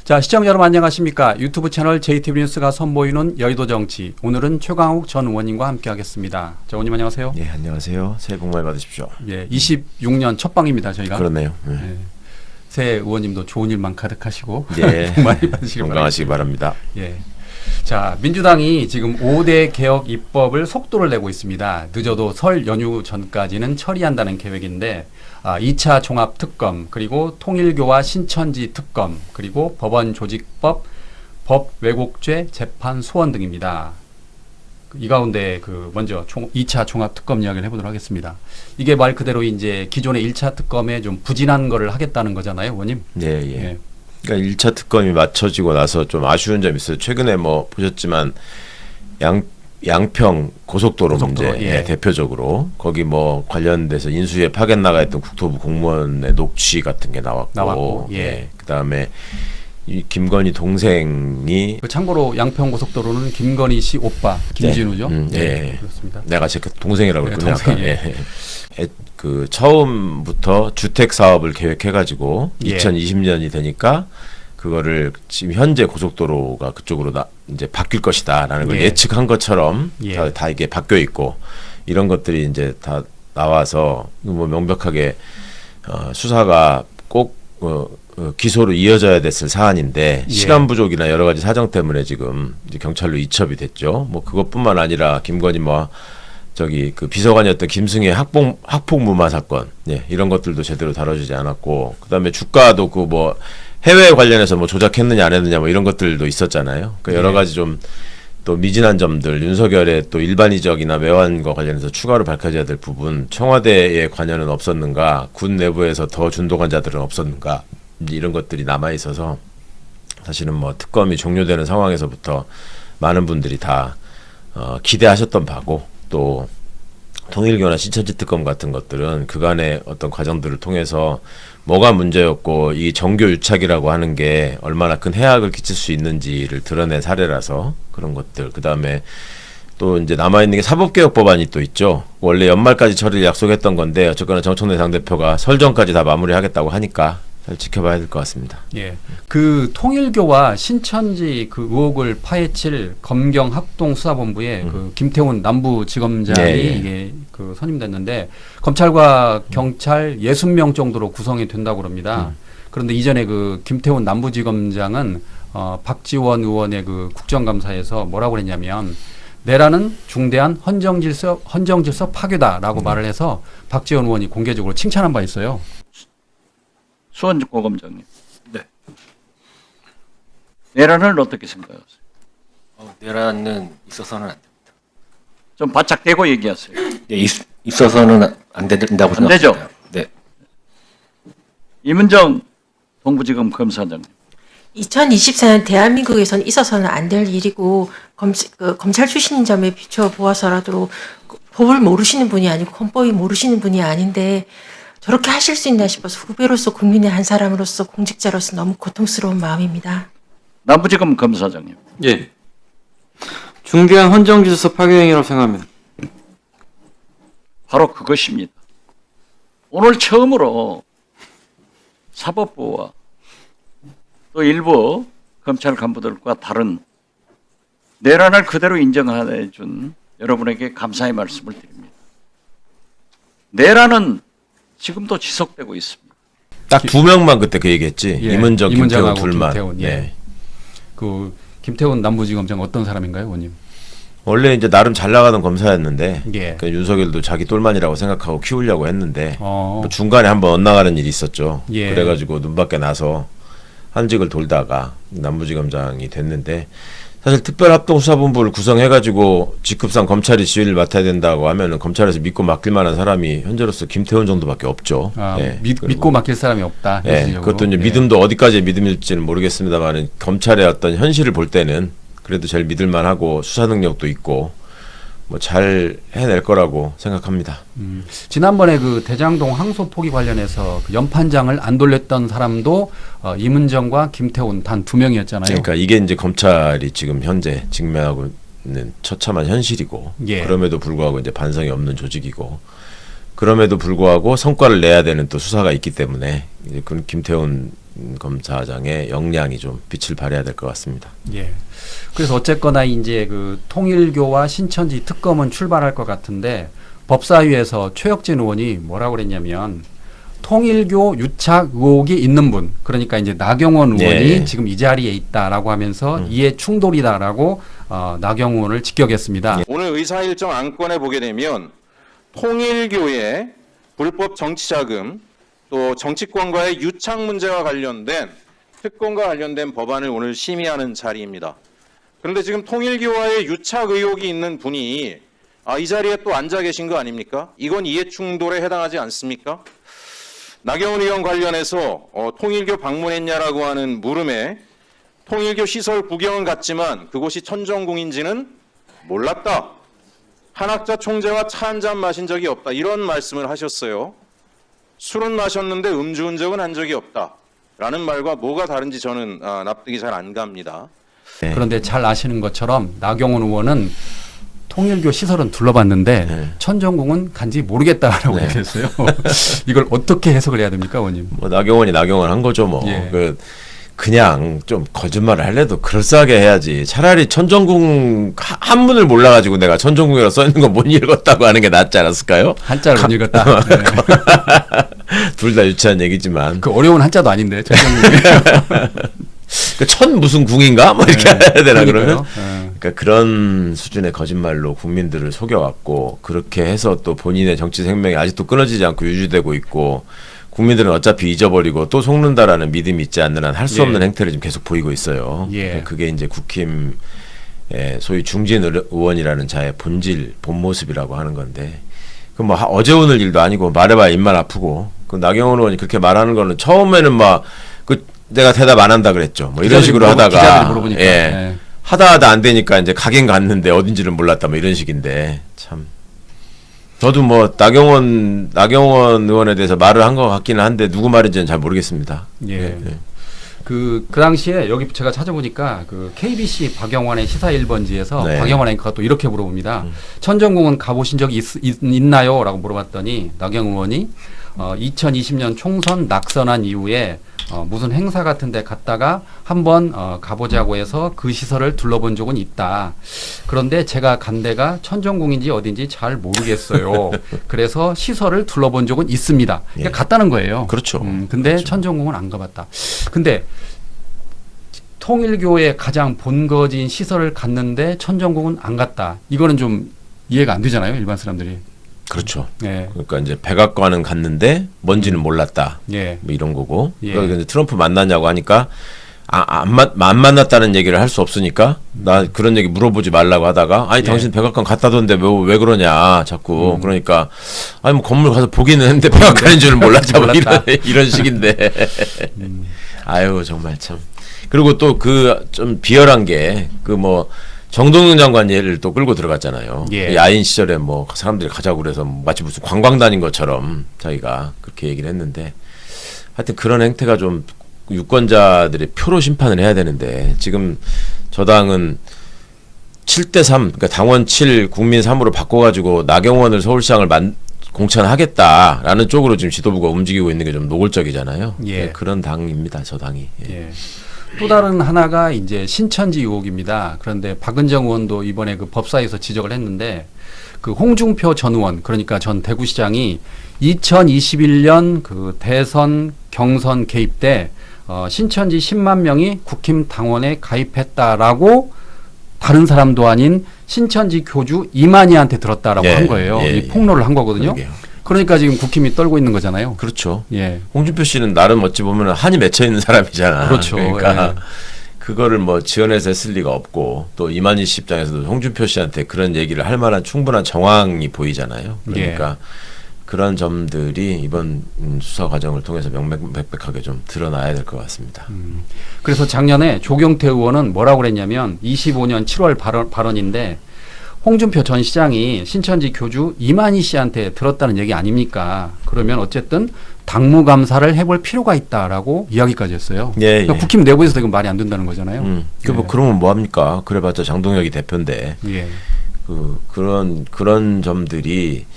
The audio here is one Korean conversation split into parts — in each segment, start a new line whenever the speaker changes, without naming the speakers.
자, 시청자 여러분 안녕하십니까? 유튜브 채널 JTB 뉴스가 선보이는 여의도 정치. 오늘은 최강욱 전 의원님과 함께하겠습니다. 자, 의원님 안녕하세요.
예, 안녕하세요. 새해 복 많이 받으십시오.
예, 26년 첫 방입니다, 저희가.
그렇네요.
예. 새해 의원님도 좋은 일만 가득하시고
예,
복 많이 받으시기
건강하시기 바랍니다.
예. 자, 민주당이 지금 5대 개혁 입법을 속도를 내고 있습니다. 늦어도 설 연휴 전까지는 처리한다는 계획인데 2차 종합특검, 그리고 통일교와 신천지 특검, 그리고 법원조직법, 법왜곡죄 재판 소원 등입니다. 이 가운데 먼저 2차 종합특검 이야기를 해보도록 하겠습니다. 이게 말 그대로 이제 기존의 1차 특검에 좀 부진한 거를 하겠다는 거잖아요, 의원님?
예, 예. 그러니까 1차 특검이 맞춰지고 나서 좀 아쉬운 점이 있어요. 최근에 뭐 보셨지만 양평 고속도로 문제,
예.
대표적으로 거기 뭐 관련돼서 인수위에 파견 나가 있던 국토부 공무원의 녹취 같은 게 나왔고,
예.
그다음에 이 김건희 동생이
참고로 양평 고속도로는 김건희 씨 오빠 김진우죠.
예.
그렇습니다.
내가 제 동생이라고 했군요.
동생,
그 처음부터 주택 사업을 계획해가지고 2020년이 되니까 그거를 지금 현재 고속도로가 그쪽으로 이제 바뀔 것이다라는 걸 예측한 것처럼 다 이게 바뀌어 있고, 이런 것들이 이제 다 나와서 뭐 명백하게 수사가 꼭 기소로 이어져야 됐을 사안인데 시간 부족이나 여러 가지 사정 때문에 지금 이제 경찰로 이첩이 됐죠. 뭐 그것뿐만 아니라 김건희 그 비서관이었던 김승혜 학폭 무마 사건, 이런 것들도 제대로 다뤄지지 않았고, 그다음에 주가도 해외 관련해서 뭐 조작했느냐 안 했느냐 뭐 이런 것들도 있었잖아요. 그 여러 가지 좀 또 미진한 점들, 윤석열의 또 일반이적이나 매환과 관련해서 추가로 밝혀져야 될 부분, 청와대의 관여는 없었는가, 군 내부에서 더 준동한 자들은 없었는가, 이런 것들이 남아 있어서 사실은 뭐 특검이 종료되는 상황에서부터 많은 분들이 다 기대하셨던 바고, 또 통일교나 신천지 특검 같은 것들은 그간의 어떤 과정들을 통해서 뭐가 문제였고 이 정교 유착이라고 하는 게 얼마나 큰 해악을 끼칠 수 있는지를 드러낸 사례라서 그런 것들. 그다음에 또 이제 남아있는 게 사법개혁 법안이 또 있죠. 원래 연말까지 처리를 약속했던 건데 어쨌거나 정청래 당대표가 설 전까지 다 마무리하겠다고 하니까 잘 지켜봐야 될 것 같습니다.
예, 그 통일교와 신천지 그 의혹을 파헤칠 검경 합동수사본부에 그 김태훈 남부지검장이 이게 선임됐는데 검찰과 경찰 60명 정도로 구성이 된다고 합니다. 그런데 이전에 그 김태훈 남부지검장은 박지원 의원의 그 국정감사에서 뭐라고 그랬냐면, 내라는 중대한 헌정질서 파괴다라고 말을 해서 박지원 의원이 공개적으로 칭찬한 바 있어요.
수원지 고검장님.
네.
내란을 어떻게 생각하세요?
내란은 있어서는 안 됩니다.
좀 바짝 대고 얘기하세요.
네, 있어서는 안 된다고
안 되죠?
생각합니다. 네.
임은정 동부지검 검사장님.
2024년 대한민국에서는 있어서는 안 될 일이고, 검찰 출신인 점에 비춰 보아서라도 법을 모르시는 분이 아니고 헌법이 모르시는 분이 아닌데 저렇게 하실 수 있나 싶어서 후배로서, 국민의 한 사람으로서, 공직자로서 너무 고통스러운 마음입니다.
남부지검 검사장님.
예. 중대한 헌정질서 파괴 행위라고 생각합니다.
바로 그것입니다. 오늘 처음으로 사법부와 또 일부 검찰 간부들과 다른 내란을 그대로 인정해 준 여러분에게 감사의 말씀을 드립니다. 내란은 지금도 지속되고 있습니다.
딱 두 명만 그때 그 얘기했지. 이문정, 김태훈 둘만.
김태훈, 그 김태훈 남부지검장 어떤 사람인가요, 의원님?
원래 이제 나름 잘 나가던 검사였는데
그
윤석열도 자기 똘만이라고 생각하고 키우려고 했는데
뭐
중간에 한번 엇나가는 일이 있었죠.
예.
그래가지고 눈밖에 나서 한직을 돌다가 남부지검장이 됐는데, 사실 특별합동수사본부를 구성해가지고 직급상 검찰이 지휘를 맡아야 된다고 하면은 검찰에서 믿고 맡길 만한 사람이 현재로서 김태훈 정도밖에 없죠.
믿고 맡길 사람이 없다.
그것도 이제 믿음도 어디까지의 믿음일지는 모르겠습니다만은 검찰의 어떤 현실을 볼 때는 그래도 제일 믿을만하고 수사 능력도 있고 뭐 잘 해낼 거라고 생각합니다.
지난번에 그 대장동 항소 포기 관련해서 그 연판장을 안 돌렸던 사람도 임은정과 김태훈 단 2명이었잖아요.
그러니까 이게 이제 검찰이 지금 현재 직면하고 있는 처참한 현실이고, 그럼에도 불구하고 이제 반성이 없는 조직이고, 그럼에도 불구하고 성과를 내야 되는 또 수사가 있기 때문에 이제 그 김태훈 검사장의 역량이 좀 빛을 발해야 될 것 같습니다.
예. 그래서 어쨌거나 이제 그 통일교와 신천지 특검은 출발할 것 같은데 법사위에서 최혁진 의원이 뭐라고 그랬냐면 통일교 유착 의혹이 있는 분, 그러니까 이제 나경원 의원이
예.
지금 이 자리에 있다라고 하면서 이해 충돌이다라고 나경원 의원을 직격했습니다.
오늘 의사 일정 안건에 보게 되면 통일교의 불법 정치자금 또 정치권과의 유착 문제와 관련된 특검과 관련된 법안을 오늘 심의하는 자리입니다. 그런데 지금 통일교와의 유착 의혹이 있는 분이 이 자리에 또 앉아 계신 거 아닙니까? 이건 이해충돌에 해당하지 않습니까? 나경원 의원 관련해서 통일교 방문했냐라고 하는 물음에 통일교 시설 구경은 갔지만 그곳이 천정궁인지는 몰랐다. 한학자 총재와 차 한잔 마신 적이 없다. 이런 말씀을 하셨어요. 술은 마셨는데 음주운전은 한 적이 없다. 라는 말과 뭐가 다른지 저는 납득이 잘 안 갑니다.
네.
그런데 잘 아시는 것처럼 나경원 의원은 통일교 시설은 둘러봤는데
네.
천정궁은 간지 모르겠다라고
네.
얘기했어요. 이걸 어떻게 해석을 해야 됩니까, 의원님?
뭐 나경원이 나경원 한 거죠 뭐.
예.
그냥 좀 거짓말을 할래도 그럴싸하게 해야지. 차라리 천정궁 한문을 몰라가지고 내가 천정궁이라고 써 있는 거 못 읽었다고 하는 게 낫지 않았을까요?
한자를 못 읽었다. 네.
둘 다 유치한 얘기지만.
그 어려운 한자도 아닌데 천정궁이.
천 무슨 궁인가? 뭐 이렇게 해야 되나 그러면?
네.
그러니까 그런 수준의 거짓말로 국민들을 속여왔고 그렇게 해서 또 본인의 정치 생명이 아직도 끊어지지 않고 유지되고 있고 국민들은 어차피 잊어버리고 또 속는다라는 믿음이 있지 않는 한 할 수 없는 행태를 지금 계속 보이고 있어요.
예.
그게 이제 국힘의 소위 중진 의원이라는 자의 본 모습이라고 하는 건데 그 뭐 어제 오늘 일도 아니고 말해봐야 입만 아프고 그 나경원 의원이 그렇게 말하는 거는 처음에는 막 그 내가 대답 안 한다 그랬죠. 뭐 이런 식으로
기자들이
하다가
물어보니까.
예.
네.
하다 안 되니까 이제 가긴 갔는데 어딘지를 몰랐다 뭐 이런 식인데 참 저도 뭐 나경원 의원에 대해서 말을 한 것 같기는 한데 누구 말인지는 잘 모르겠습니다.
예.
네, 네.
그 당시에 여기 제가 찾아보니까 그 KBC 박영환의 시사 1번지에서
네.
박영환 앵커가 또 이렇게 물어봅니다. 천정궁은 가보신 적이 있나요? 라고 물어봤더니 나경원 의원이 2020년 총선 낙선한 이후에 무슨 행사 같은 데 갔다가 한번 가보자고 해서 그 시설을 둘러본 적은 있다. 그런데 제가 간 데가 천정궁인지 어딘지 잘 모르겠어요. 그래서 시설을 둘러본 적은 있습니다. 그러니까
예.
갔다는 거예요.
그렇죠.
근데
그렇죠.
천정궁은 안 가봤다. 근데 통일교의 가장 본거지인 시설을 갔는데 천정궁은 안 갔다. 이거는 좀 이해가 안 되잖아요, 일반 사람들이.
그렇죠.
예.
그러니까 이제 백악관은 갔는데 뭔지는 몰랐다.
예.
뭐 이런 거고.
예.
그러니까 이제 트럼프 만났냐고 하니까 안 만났다는 얘기를 할 수 없으니까 나 그런 얘기 물어보지 말라고 하다가 아니
예.
당신 백악관 갔다던데 왜 그러냐 자꾸 그러니까 아니 뭐 건물 가서 보기는 했는데 백악관인 줄은 몰랐다 뭐
몰랐다.
이런 식인데 아유 정말 참 그리고 또 그 좀 비열한 게 그 뭐 정동영 장관 예를 또 끌고 들어갔잖아요.
예.
야인 시절에 뭐 사람들이 가자고 그래서 마치 무슨 관광 다닌 것처럼 자기가 그렇게 얘기를 했는데 하여튼 그런 행태가 좀 유권자들의 표로 심판을 해야 되는데 지금 저당은 7대3 그러니까 당원 7 국민 3으로 바꿔가지고 나경원을 서울시장을 공천하겠다라는 쪽으로 지금 지도부가 움직이고 있는 게 좀 노골적이잖아요.
예.
그런 당입니다. 저 당이. 예.
예. 또 다른 하나가 이제 신천지 의혹입니다. 그런데 박은정 의원도 이번에 그 법사위에서 지적을 했는데 그 홍준표 전 의원 그러니까 전 대구시장이 2021년 그 대선 경선 개입 때 신천지 10만 명이 국힘 당원에 가입했다라고 다른 사람도 아닌 신천지 교주 이만희한테 들었다라고
예,
한 거예요.
예,
이 폭로를 한 거거든요.
그러게요.
그러니까 지금 국힘이 떨고 있는 거잖아요.
그렇죠.
예.
홍준표 씨는 나름 어찌 보면 한이 맺혀 있는 사람이잖아.
그렇죠.
그러니까
예.
그거를 뭐 지원해서 했을 리가 없고 또 이만희 씨 입장에서도 홍준표 씨한테 그런 얘기를 할 만한 충분한 정황이 보이잖아요. 그러니까 그런 점들이 이번 수사 과정을 통해서 명명백백하게 좀 드러나야 될 것 같습니다.
그래서 작년에 조경태 의원은 뭐라고 그랬냐면 25년 7월 발언인데 홍준표 전 시장이 신천지 교주 이만희 씨한테 들었다는 얘기 아닙니까? 그러면 어쨌든 당무감사를 해볼 필요가 있다라고 이야기까지 했어요.
예,
그러니까
예.
국힘 내부에서도 이건 말이 안 된다는 거잖아요.
뭐 그러면 뭐 합니까? 그래봤자 장동혁이 대표인데
예.
그런 점들이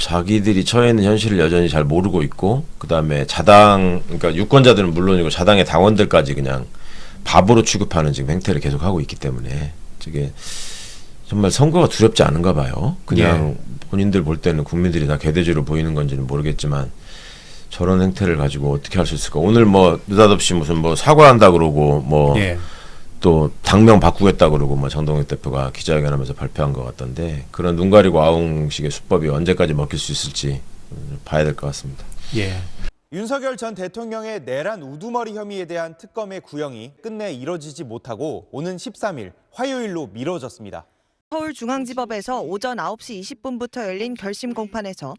자기들이 처해 있는 현실을 여전히 잘 모르고 있고, 그다음에 자당, 그러니까 유권자들은 물론이고 자당의 당원들까지 그냥 바보로 취급하는 지금 행태를 계속 하고 있기 때문에 저게 정말 선거가 두렵지 않은가 봐요. 그냥 본인들 볼 때는 국민들이 다 개돼지로 보이는 건지는 모르겠지만 저런 행태를 가지고 어떻게 할 수 있을까? 오늘 뭐 느닷없이 무슨 뭐 사과한다 그러고 뭐 또 당명 바꾸겠다 그러고 뭐 장동혁 대표가 기자회견하면서 발표한 것 같던데, 그런 눈 가리고 아웅식의 수법이 언제까지 먹힐 수 있을지 봐야 될 것 같습니다.
예.
윤석열 전 대통령의 내란 우두머리 혐의에 대한 특검의 구형이 끝내 이뤄지지 못하고 오는 13일 화요일로 미뤄졌습니다.
서울중앙지법에서 오전 9시 20분부터 열린 결심 공판에서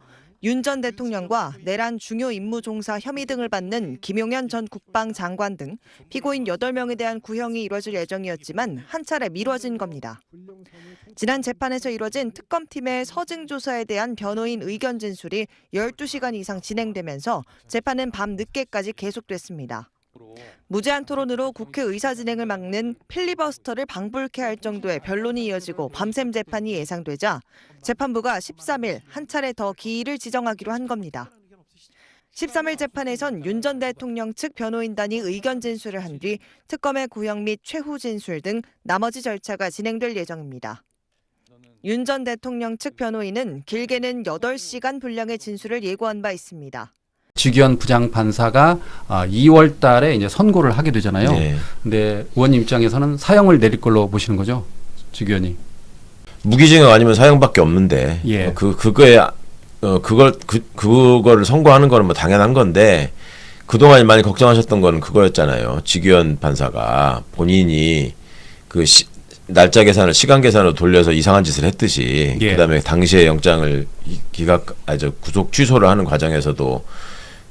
윤 전 대통령과 내란 중요 임무 종사 혐의 등을 받는 김용현 전 국방장관 등 피고인 8명에 대한 구형이 이뤄질 예정이었지만 한 차례 미뤄진 겁니다. 지난 재판에서 이뤄진 특검팀의 서증 조사에 대한 변호인 의견 진술이 12시간 이상 진행되면서 재판은 밤 늦게까지 계속됐습니다. 무제한 토론으로 국회 의사 진행을 막는 필리버스터를 방불케 할 정도의 변론이 이어지고 밤샘 재판이 예상되자 재판부가 13일 한 차례 더 기일을 지정하기로 한 겁니다. 13일 재판에선 윤 전 대통령 측 변호인단이 의견 진술을 한 뒤 특검의 구형 및 최후 진술 등 나머지 절차가 진행될 예정입니다. 윤 전 대통령 측 변호인은 길게는 8시간 분량의 진술을 예고한 바 있습니다.
직위원 부장판사가 2월 달에 이제 선고를 하게 되잖아요.
네.
근데 의원님 입장에서는 사형을 내릴 걸로 보시는 거죠? 직위원이.
무기징역 아니면 사형밖에 없는데
예.
그거를 선고하는 거는 뭐 당연한 건데, 그동안 많이 걱정하셨던 거는 그거였잖아요. 직위원 판사가 본인이 그 날짜 계산을 시간 계산으로 돌려서 이상한 짓을 했듯이, 그다음에 당시에 영장을 구속 취소를 하는 과정에서도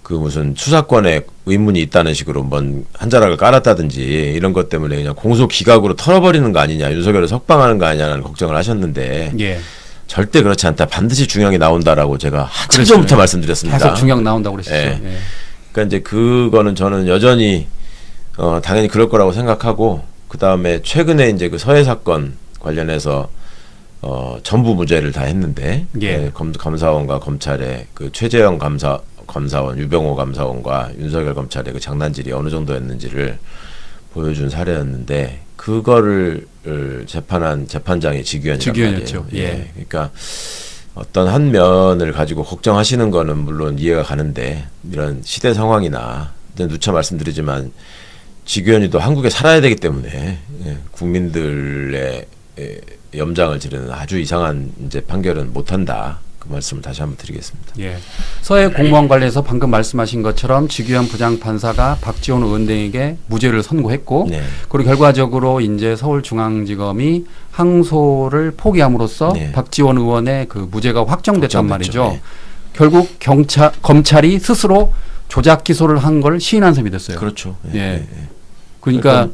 그 무슨 수사권에 의문이 있다는 식으로 뭔 한 자락을 깔았다든지 이런 것 때문에 그냥 공소 기각으로 털어버리는 거 아니냐, 윤석열을 석방하는 거 아니냐는 걱정을 하셨는데 절대 그렇지 않다. 반드시 중형이 나온다라고 제가 한참 전부터 말씀드렸습니다.
계속 중형 나온다고 그랬었죠.
예. 그러니까 이제 그거는 저는 여전히 당연히 그럴 거라고 생각하고, 그 다음에 최근에 이제 그 서해 사건 관련해서 전부 무죄를 다 했는데 감사원과 검찰의 그 최재형 감사원, 유병호 감사원과 윤석열 검찰의 그 장난질이 어느 정도였는지를 보여준 사례였는데, 그거를 재판한 재판장이 직위원이었죠. 예. 그러니까 어떤 한 면을 가지고 걱정하시는 거는 물론 이해가 가는데, 이런 시대 상황이나 누차 말씀드리지만 직위원이도 한국에 살아야 되기 때문에 국민들의 염장을 지르는 아주 이상한 이제 판결은 못한다. 그 말씀을 다시 한번 드리겠습니다.
예. 서해 공무원 관련해서 방금 말씀하신 것처럼 직위원 부장판사가 박지원 의원 등에게 무죄를 선고했고, 그리고 결과적으로 이제 서울중앙지검이 항소를 포기함으로써 박지원 의원의 그 무죄가 확정됐단 말이죠. 결국 검찰이 스스로 조작 기소를 한 걸 시인한 셈이 됐어요.
그렇죠.
그러니까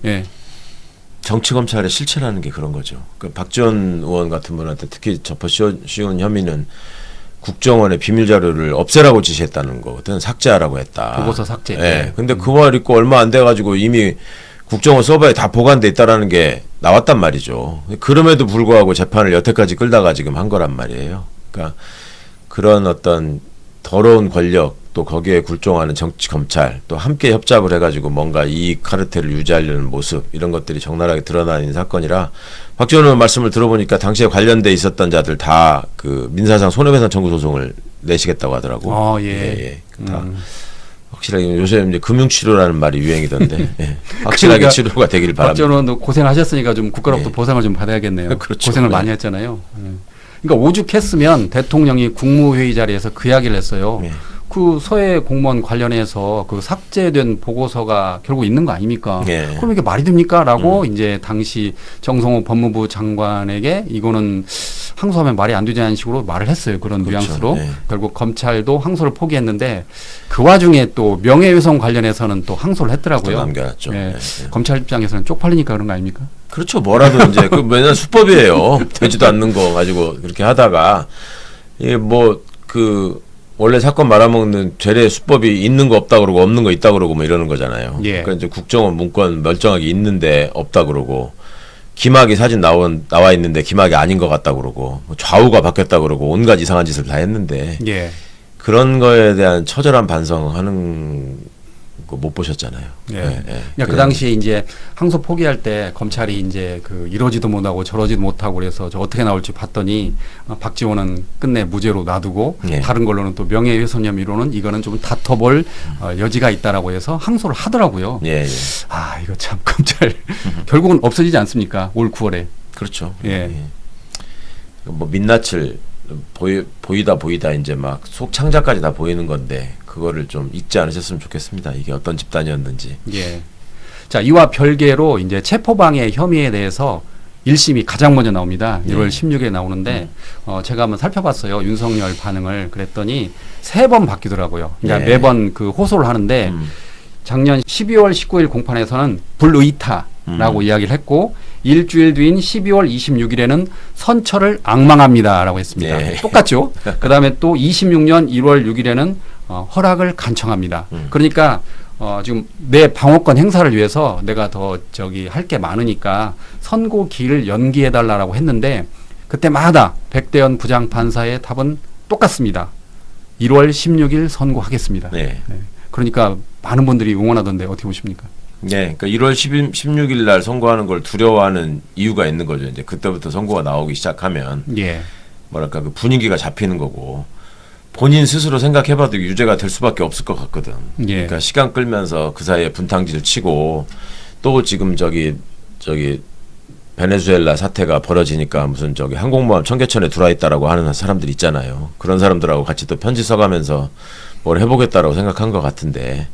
정치 검찰의 실체라는 게 그런 거죠. 그 박지원 의원 같은 분한테 특히 접어 씌운 혐의는 국정원의 비밀 자료를 없애라고 지시했다는 거거든. 삭제하라고 했다.
보고서 삭제.
예. 근데 그 말 있고 얼마 안 돼 가지고 이미 국정원 서버에 다 보관돼 있다라는 게 나왔단 말이죠. 그럼에도 불구하고 재판을 여태까지 끌다가 지금 한 거란 말이에요. 그러니까 그런 어떤 더러운 권력, 또 거기에 굴종하는 정치 검찰, 또 함께 협잡을 해가지고 뭔가 이익 카르텔을 유지하려는 모습, 이런 것들이 적나라하게 드러나는 사건이라, 박지원 의원 말씀을 들어보니까 당시에 관련돼 있었던 자들 다 그 민사상 손해배상 청구 소송을 내시겠다고 하더라고. 다 확실하게 요새 이제 금융치료라는 말이 유행이던데 확실하게 그러니까 치료가 되길 바랍니다.
박지원 의원도 고생하셨으니까 좀 국가로부터 보상을 좀 받아야겠네요.
그렇죠.
고생을 많이 했잖아요. 그러니까 오죽했으면 대통령이 국무회의 자리에서 그 이야기를 했어요. 그 서해 공무원 관련해서 그 삭제된 보고서가 결국 있는 거 아닙니까? 그럼 이게 말이 됩니까? 라고 이제 당시 정성호 법무부 장관에게 이거는 항소하면 말이 안 되자는 식으로 말을 했어요. 그런 뉘앙스로. 결국 검찰도 항소를 포기했는데 그 와중에 또 명예훼손 관련해서는 또 항소를 했더라고요.
남겨놨죠.
검찰 입장에서는 쪽팔리니까 그런 거 아닙니까?
그렇죠. 뭐라도 이제 그 맨날 수법이에요. 되지도 않는 거 가지고 그렇게 하다가 이게 뭐 그 원래 사건 말아먹는 죄례 수법이 있는 거 없다 그러고 없는 거 있다 그러고 뭐 이러는 거잖아요. 그러니까 이제 국정원 문건 멀쩡하게 있는데 없다 그러고, 김학이 사진 나와 있는데 김학이 아닌 것 같다고 그러고 좌우가 바뀌었다고 그러고 온갖 이상한 짓을 다 했는데
예.
그런 거에 대한 처절한 반성하는 거 못 보셨잖아요.
예.
예, 예.
그러니까 그 당시에 이제 항소 포기할 때 검찰이 이제 그 이러지도 못하고 저러지도 못하고 그래서 저 어떻게 나올지 봤더니 박지원은 끝내 무죄로 놔두고
예.
다른 걸로는 또 명예훼손 혐의로는 이거는 좀 다퉈볼 여지가 있다라고 해서 항소를 하더라고요.
예, 예.
아 이거 참 검찰 결국은 없어지지 않습니까? 올 9월에.
그렇죠.
예.
뭐 민낯을 보이다 이제 막 속 창자까지 다 보이는 건데 그거를 좀 잊지 않으셨으면 좋겠습니다. 이게 어떤 집단이었는지.
예. 자, 이와 별개로 이제 체포방해 혐의에 대해서 1심이 가장 먼저 나옵니다. 1월 16일에 나오는데 제가 한번 살펴봤어요. 윤석열 반응을. 그랬더니 3번 바뀌더라고요. 그러니까
예.
매번 그 호소를 하는데 작년 12월 19일 공판에서는 불의타라고 이야기를 했고 일주일 뒤인 12월 26일에는 선처를 악망합니다라고 했습니다.
네.
똑같죠. 그다음에 또 26년 1월 6일에는 허락을 간청합니다. 그러니까 지금 내 방어권 행사를 위해서 내가 더 할 게 많으니까 선고 기일을 연기해 달라고 했는데 그때마다 백대현 부장판사의 답은 똑같습니다. 1월 16일 선고하겠습니다.
네.
네. 그러니까 많은 분들이 응원하던데 어떻게 보십니까?
네, 그러니까 1월 16일 날 선고하는 걸 두려워하는 이유가 있는 거죠. 이제 그때부터 선고가 나오기 시작하면
예.
뭐랄까 그 분위기가 잡히는 거고 본인 스스로 생각해봐도 유죄가 될 수밖에 없을 것 같거든.
예.
그러니까 시간 끌면서 그 사이에 분탕질 치고 또 지금 저기 베네수엘라 사태가 벌어지니까 무슨 항공모함 청계천에 들어와 있다라고 하는 사람들 있잖아요. 그런 사람들하고 같이 또 편지 써가면서 뭘 해보겠다라고 생각한 것 같은데.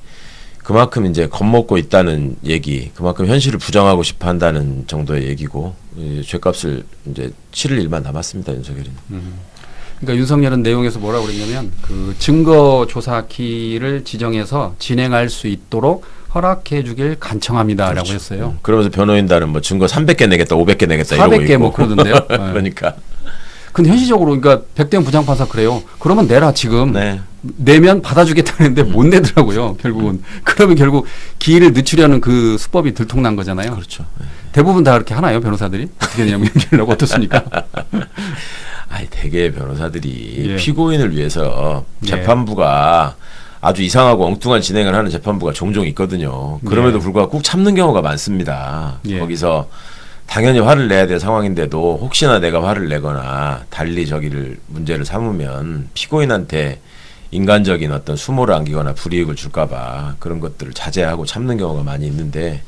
그만큼 이제 겁먹고 있다는 얘기, 그만큼 현실을 부정하고 싶어 한다는 정도의 얘기고, 죄값을 이제 치를 일만 남았습니다, 윤석열은.
그러니까 윤석열은 내용에서 뭐라고 그랬냐면, 그 증거조사기를 지정해서 진행할 수 있도록 허락해 주길 간청합니다라고
그렇죠.
했어요.
그러면서 변호인단은 뭐 증거 300개 내겠다, 500개 내겠다 이러고
400개
있고.
뭐 그러던데요.
그러니까.
근데 현실적으로 그러니까 백대현 부장판사 그래요. 그러면 내라 지금.
네.
내면 받아주겠다는데 못 내더라고요. 결국은. 그러면 결국 기일을 늦추려는 그 수법이 들통난 거잖아요.
그렇죠. 네.
대부분 다 그렇게 하나요, 변호사들이? 어떻게 되냐면 연결하고 어떻습니까?
아니 대개 변호사들이
예.
피고인을 위해서
예.
재판부가 아주 이상하고 엉뚱한 진행을 하는 재판부가 종종 있거든요. 그럼에도
예.
불구하고 꾹 참는 경우가 많습니다.
예.
거기서 당연히 화를 내야 될 상황인데도 혹시나 내가 화를 내거나 달리 문제를 삼으면 피고인한테 인간적인 어떤 수모를 안기거나 불이익을 줄까봐 그런 것들을 자제하고 참는 경우가 많이 있는데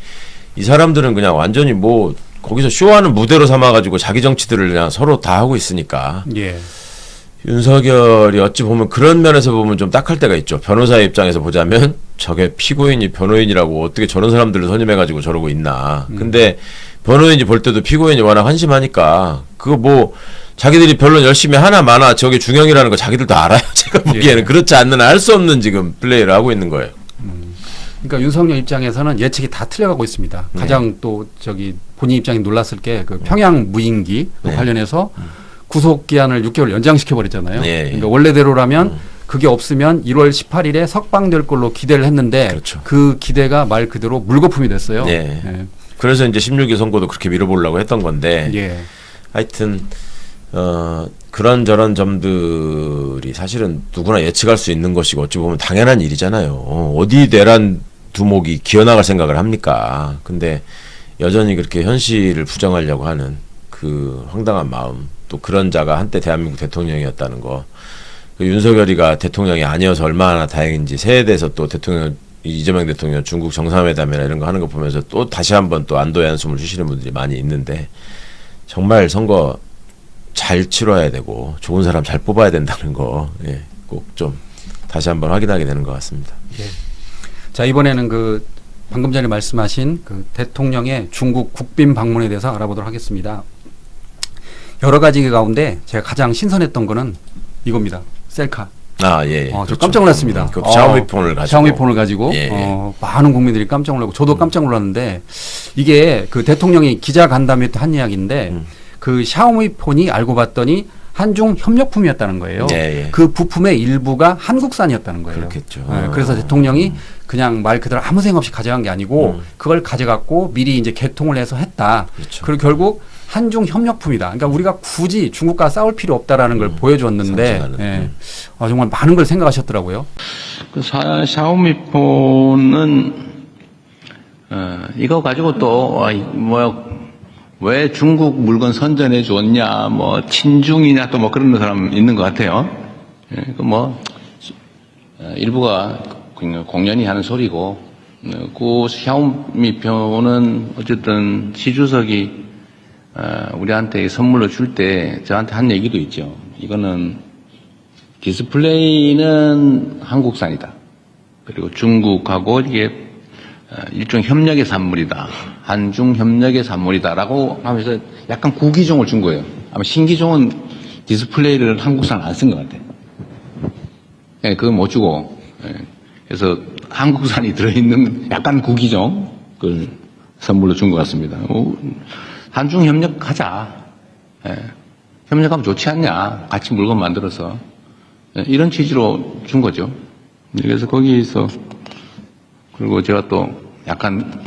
이 사람들은 그냥 완전히 뭐 거기서 쇼하는 무대로 삼아가지고 자기 정치들을 그냥 서로 다 하고 있으니까
예.
윤석열이 어찌 보면 그런 면에서 보면 좀 딱할 때가 있죠. 변호사의 입장에서 보자면 저게 피고인이 변호인이라고 어떻게 저런 사람들을 선임해가지고 저러고 있나. 근데 변호인이 볼 때도 피고인이 워낙 한심하니까 그거 뭐 자기들이 변론 열심히 하나 마나 저게 중형이라는 거 자기들도 알아요. 제가 보기에는
예.
그렇지 않는 할 수 없는 지금 플레이를 하고 있는 거예요.
그러니까 윤석열 입장에서는 예측이 다 틀려가고 있습니다. 가장 또 본인 입장이 놀랐을 게 그 평양 무인기
네.
관련해서 구속 기한을 6개월 연장시켜 버렸잖아요.
예, 예.
그러니까 원래대로라면 그게 없으면 1월 18일에 석방될 걸로 기대를 했는데
그렇죠.
그 기대가 말 그대로 물거품이 됐어요.
네.
예.
그래서 이제 16일 선고도 그렇게 밀어보려고 했던 건데
예.
하여튼 그런저런 점들이 사실은 누구나 예측할 수 있는 것이고 어찌 보면 당연한 일이잖아요. 어디 내란 두목이 기어나갈 생각을 합니까? 근데 여전히 그렇게 현실을 부정하려고 하는 그 황당한 마음, 또 그런 자가 한때 대한민국 대통령이었다는 거, 그 윤석열이가 대통령이 아니어서 얼마나 다행인지 새해 돼서 또 이재명 대통령 중국 정상회담이나 이런 거 하는 거 보면서 또 다시 한번 또 안도의 한숨을 쉬시는 분들이 많이 있는데 정말 선거 잘 치러야 되고 좋은 사람 잘 뽑아야 된다는 거 꼭 좀 다시 한번 확인하게 되는 것 같습니다.
예. 자, 이번에는 그 방금 전에 말씀하신 그 대통령의 중국 국빈 방문에 대해서 알아보도록 하겠습니다. 여러 가지 가운데 제가 가장 신선했던 거는 이겁니다. 셀카.
아, 예.
저 깜짝 놀랐습니다.
그 샤오미 폰을 가지고.
샤오미 폰을 가지고
예, 예.
많은 국민들이 깜짝 놀라고 저도 깜짝 놀랐는데 이게 그 대통령이 기자 간담회 때 한 이야기인데 그 샤오미 폰이 알고 봤더니 한중 협력품이었다는 거예요.
예, 예.
그 부품의 일부가 한국산이었다는 거예요.
그렇겠죠.
네, 그래서 대통령이 그냥 말 그대로 아무 생각 없이 가져간 게 아니고 그걸 가져갔고 미리 이제 개통을 해서 했다.
그렇죠.
그리고 결국 한중 협력품이다. 그러니까 우리가 굳이 중국과 싸울 필요 없다라는 걸 보여줬는데
상징하는.
예. 정말 많은 걸 생각하셨더라고요.
그 샤오미 폰은 이거 가지고 또 왜 중국 물건 선전해 줬냐, 뭐 친중이냐 또 뭐 그런 사람 있는 것 같아요. 일부가 공연히 하는 소리고, 그 샤오미 폰은 어쨌든 시 주석이 우리한테 선물로 줄 때 저한테 한 얘기도 있죠. 이거는 디스플레이는 한국산이다. 그리고 중국하고 이게 일종 협력의 산물이다. 한중 협력의 산물이다라고 하면서 약간 구기종을 준 거예요. 아마 신기종은 디스플레이를 한국산 안 쓴 것 같아요. 예, 그건 못 주고. 예. 그래서 한국산이 들어있는 약간 구기종 그걸 선물로 준 것 같습니다. 한중 협력하자. 예. 협력하면 좋지 않냐. 같이 물건 만들어서. 예. 이런 취지로 준 거죠. 그래서 거기서 그리고 제가 또 약간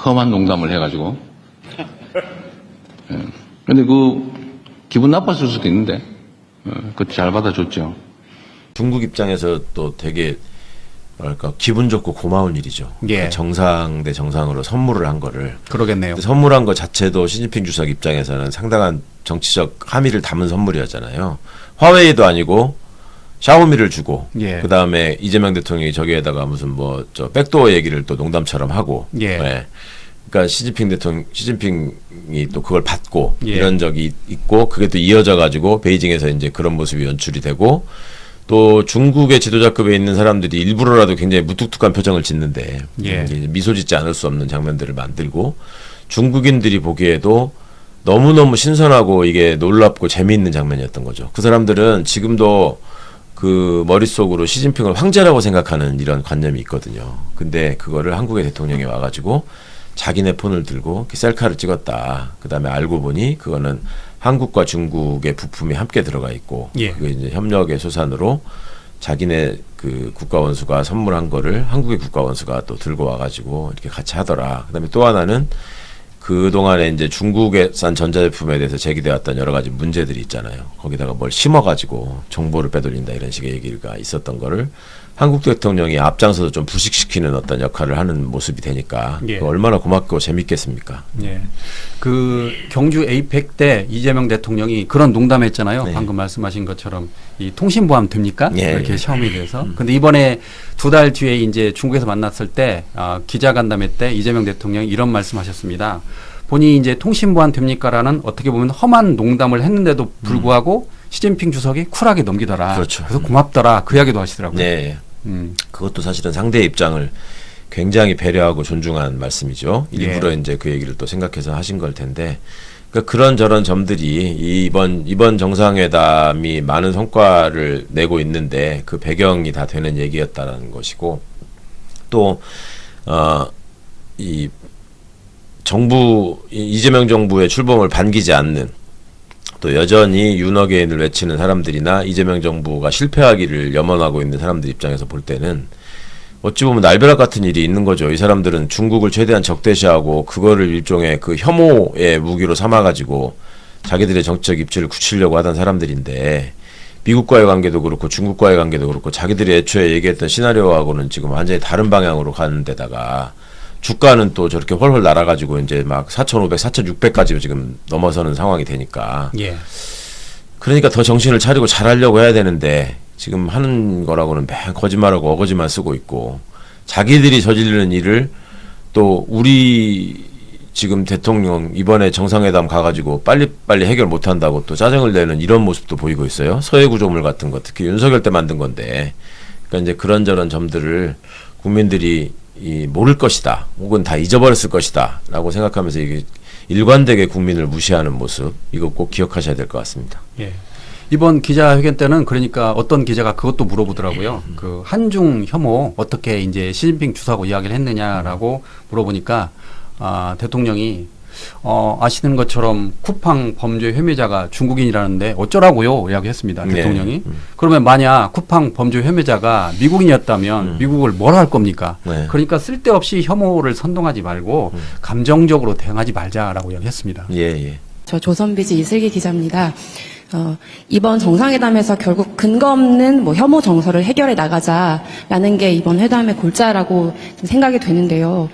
험한 농담을 해가지고. 예. 근데 기분 나빴을 수도 있는데, 그것도 잘 받아줬죠.
중국 입장에서 또 되게 뭐랄까 기분 좋고 고마운 일이죠.
예.
정상 대 정상으로 선물을 한 거를.
그러겠네요.
근데 선물한 것 자체도 시진핑 주석 입장에서는 상당한 정치적 함의를 담은 선물이었잖아요. 화웨이도 아니고 샤오미를 주고,
예.
그 다음에 이재명 대통령이 저기에다가 무슨 백도어 얘기를 또 농담처럼 하고,
예.
네. 그러니까 시진핑이 또 그걸 받고
예.
이런 적이 있고, 그게 또 이어져 가지고 베이징에서 이제 그런 모습이 연출이 되고, 또 중국의 지도자급에 있는 사람들이 일부러라도 굉장히 무뚝뚝한 표정을 짓는데,
예.
이제 미소 짓지 않을 수 없는 장면들을 만들고, 중국인들이 보기에도 너무너무 신선하고 이게 놀랍고 재미있는 장면이었던 거죠. 그 사람들은 지금도 그 머릿속으로 시진핑을 황제라고 생각하는 이런 관념이 있거든요. 근데 그거를 한국의 대통령이 와가지고 자기네 폰을 들고 이렇게 셀카를 찍었다. 그 다음에 알고 보니 그거는 한국과 중국의 부품이 함께 들어가 있고,
예.
그게 이제 협력의 소산으로 자기네 그 국가원수가 선물한 거를 한국의 국가원수가 또 들고 와가지고 이렇게 같이 하더라. 그 다음에 또 하나는 그동안에 이제 중국산 전자제품에 대해서 제기되었던 여러 가지 문제들이 있잖아요. 거기다가 뭘 심어가지고 정보를 빼돌린다 이런 식의 얘기가 있었던 거를 한국 대통령이 앞장서서 좀 부식시키는 어떤 역할을 하는 모습이 되니까
예.
얼마나 고맙고 재밌겠습니까?
예. 그 경주 에이펙 때 이재명 대통령이 그런 농담했잖아요.
네.
방금 말씀하신 것처럼 이 통신보안 됩니까?
예,
이렇게
예.
샤오미에 대해서. 근데 이번에 2달 뒤에 이제 중국에서 만났을 때 기자간담회 때 이재명 대통령이 이런 말씀하셨습니다. 본인이 이제 통신보안 됩니까라는 어떻게 보면 험한 농담을 했는데도 불구하고 시진핑 주석이 쿨하게 넘기더라.
그렇죠.
그래서 고맙더라. 그 이야기도 하시더라고요.
네. 그것도 사실은 상대의 입장을 굉장히 배려하고 존중한 말씀이죠. 일부러
예.
이제 그 얘기를 또 생각해서 하신 걸 텐데, 그러니까 그런 저런 점들이 이번 정상회담이 많은 성과를 내고 있는데 그 배경이 다 되는 얘기였다는 것이고, 또 이 이재명 정부의 출범을 반기지 않는, 또 여전히 윤어게인을 외치는 사람들이나 이재명 정부가 실패하기를 염원하고 있는 사람들 입장에서 볼 때는 어찌 보면 날벼락 같은 일이 있는 거죠. 이 사람들은 중국을 최대한 적대시하고 그거를 일종의 그 혐오의 무기로 삼아가지고 자기들의 정치적 입지를 굳히려고 하던 사람들인데, 미국과의 관계도 그렇고 중국과의 관계도 그렇고 자기들이 애초에 얘기했던 시나리오하고는 지금 완전히 다른 방향으로 가는 데다가 주가는 또 저렇게 훨훨 날아가지고 이제 막 4,500, 4,600까지 지금 넘어서는 상황이 되니까.
예.
그러니까 더 정신을 차리고 잘하려고 해야 되는데 지금 하는 거라고는 맨 거짓말하고 어거지만 쓰고 있고, 자기들이 저지르는 일을 또 우리 지금 대통령 이번에 정상회담 가가지고 빨리빨리 해결 못한다고 또 짜증을 내는 이런 모습도 보이고 있어요. 서해 구조물 같은 거 특히 윤석열 때 만든 건데, 그러니까 이제 그런저런 점들을 국민들이 모를 것이다 혹은 다 잊어버렸을 것이다 라고 생각하면서 이게 일관되게 국민을 무시하는 모습, 이거 꼭 기억하셔야 될 것 같습니다.
예. 이번 기자회견 때는 그러니까 어떤 기자가 그것도 물어보더라고요. 그 한중 혐오 어떻게 이제 시진핑 주석하고 이야기를 했느냐라고 물어보니까 대통령이 아시는 것처럼 쿠팡 범죄 혐의자가 중국인이라는데 어쩌라고요? 이야기했습니다.
네.
대통령이. 그러면 만약 쿠팡 범죄 혐의자가 미국인이었다면 미국을 뭐라 할 겁니까?
네.
그러니까 쓸데없이 혐오를 선동하지 말고 감정적으로 대응하지 말자라고 이야기했습니다.
예, 예.
저 조선비즈 이슬기 기자입니다. 이번 정상회담에서 결국 근거 없는 혐오 정서를 해결해 나가자라는 게 이번 회담의 골자라고 좀 생각이 되는데요.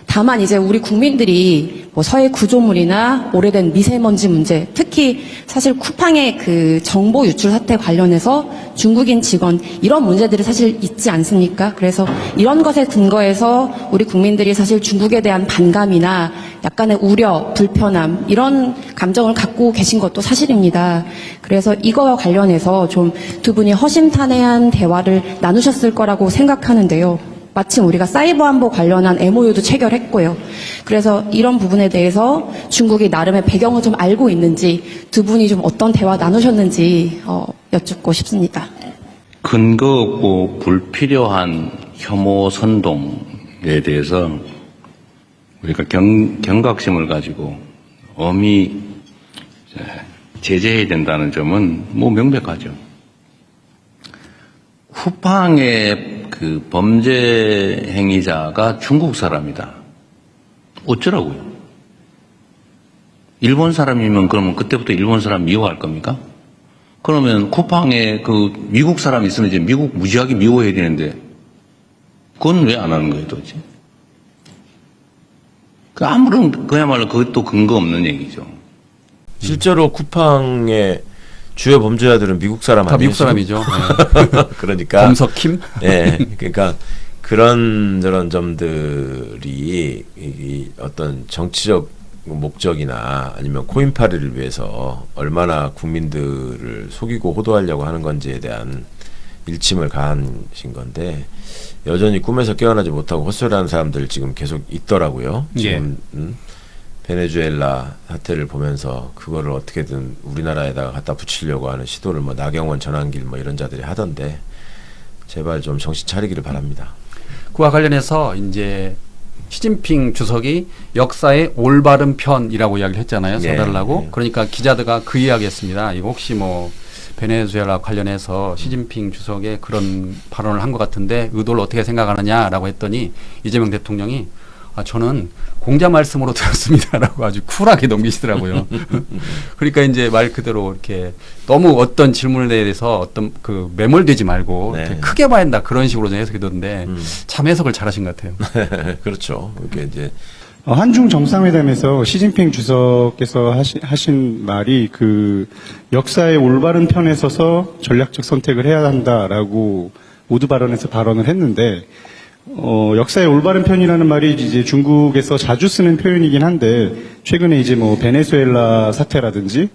다만 이제 우리 국민들이 서해 구조물이나 오래된 미세먼지 문제, 특히 사실 쿠팡의 그 정보 유출 사태 관련해서 중국인 직원 이런 문제들이 사실 있지 않습니까? 그래서 이런 것에 근거해서 우리 국민들이 사실 중국에 대한 반감이나 약간의 우려, 불편함 이런 감정을 갖고 계신 것도 사실입니다. 그래서 이거와 관련해서 좀 두 분이 허심탄회한 대화를 나누셨을 거라고 생각하는데요. 마침 우리가 사이버 안보 관련한 MOU도 체결했고요. 그래서 이런 부분에 대해서 중국이 나름의 배경을 좀 알고 있는지 두 분이 좀 어떤 대화 나누셨는지 여쭙고 싶습니다.
근거 없고 불필요한 혐오 선동에 대해서 우리가 경각심을 가지고 엄히 제재해야 된다는 점은 명백하죠. 쿠팡의 그 범죄 행위자가 중국 사람이다. 어쩌라고요? 일본 사람이면 그러면 그때부터 일본 사람 미워할 겁니까? 그러면 쿠팡에 그 미국 사람 있으면 이제 미국 무지하게 미워해야 되는데 그건 왜 안 하는 거예요, 도대체? 아무런 그야말로 그것도 근거 없는 얘기죠.
실제로 쿠팡의 주요 범죄자들은 미국 사람
다
아니에요?
미국 사람이죠.
그러니까
검석킴.
예, 그러니까 그런 점들이 이 어떤 정치적 목적이나 아니면 코인팔이를 위해서 얼마나 국민들을 속이고 호도하려고 하는 건지에 대한 일침을 가하신 건데 여전히 꿈에서 깨어나지 못하고 헛소리하는 사람들 지금 계속 있더라고요. 지금 베네수엘라 사태를 보면서 그거를 어떻게든 우리나라에다가 갖다 붙이려고 하는 시도를 나경원, 전한길 이런 자들이 하던데 제발 좀 정신 차리기를 바랍니다.
그와 관련해서 이제 시진핑 주석이 역사의 올바른 편이라고 이야기를 했잖아요. 서달라고. 그러니까 기자들과 그 이야기했습니다. 이거 혹시 베네수엘라 관련해서 시진핑 주석의 그런 발언을 한 것 같은데 의도를 어떻게 생각하느냐라고 했더니 이재명 대통령이 저는 공자 말씀으로 들었습니다라고 아주 쿨하게 넘기시더라고요. 그러니까 이제 말 그대로 이렇게 너무 어떤 질문에 대해서 어떤 그 매몰되지 말고 이렇게 크게 봐야 한다 그런 식으로 해석해뒀는데 참 해석을 잘하신 것 같아요.
그렇죠. 이게 이제
한중 정상회담에서 시진핑 주석께서 하신 말이 그 역사의 올바른 편에 서서 전략적 선택을 해야 한다라고 모두 발언에서 발언을 했는데 역사의 올바른 편이라는 말이 이제 중국에서 자주 쓰는 표현이긴 한데 최근에 이제 베네수엘라 사태라든지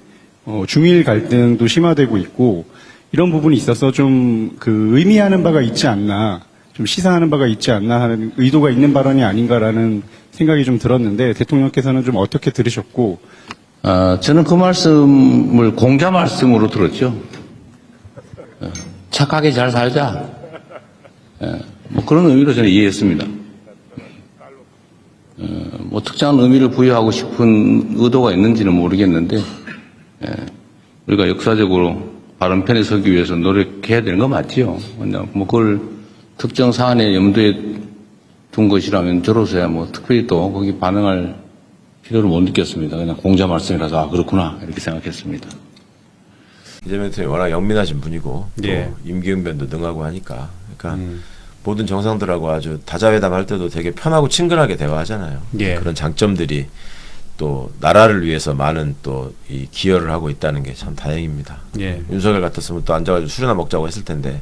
중일 갈등도 심화되고 있고 이런 부분이 있어서 좀 그 의미하는 바가 있지 않나 좀 시사하는 바가 있지 않나 하는 의도가 있는 발언이 아닌가라는 생각이 좀 들었는데 대통령께서는 좀 어떻게 들으셨고?
저는 그 말씀을 공자 말씀으로 들었죠. 착하게 잘 살자. 그런 의미로 저는 이해했습니다. 특정한 의미를 부여하고 싶은 의도가 있는지는 모르겠는데 우리가 역사적으로 바른 편에 서기 위해서 노력해야 되는 거 맞지요. 그걸 특정 사안에 염두에 둔 것이라면 저로서야 특별히 또 거기 반응할 필요를 못 느꼈습니다. 그냥 공자 말씀이라서 그렇구나 이렇게 생각했습니다.
이재명 대통령이 워낙 영민하신 분이고 또 임기응변도 능하고 하니까 그러니까 모든 정상들하고 아주 다자회담 할 때도 되게 편하고 친근하게 대화하잖아요. 그런 장점들이 또 나라를 위해서 많은 또 이 기여를 하고 있다는 게 참 다행입니다. 윤석열 같았으면 또 앉아가지고 술이나 먹자고 했을 텐데.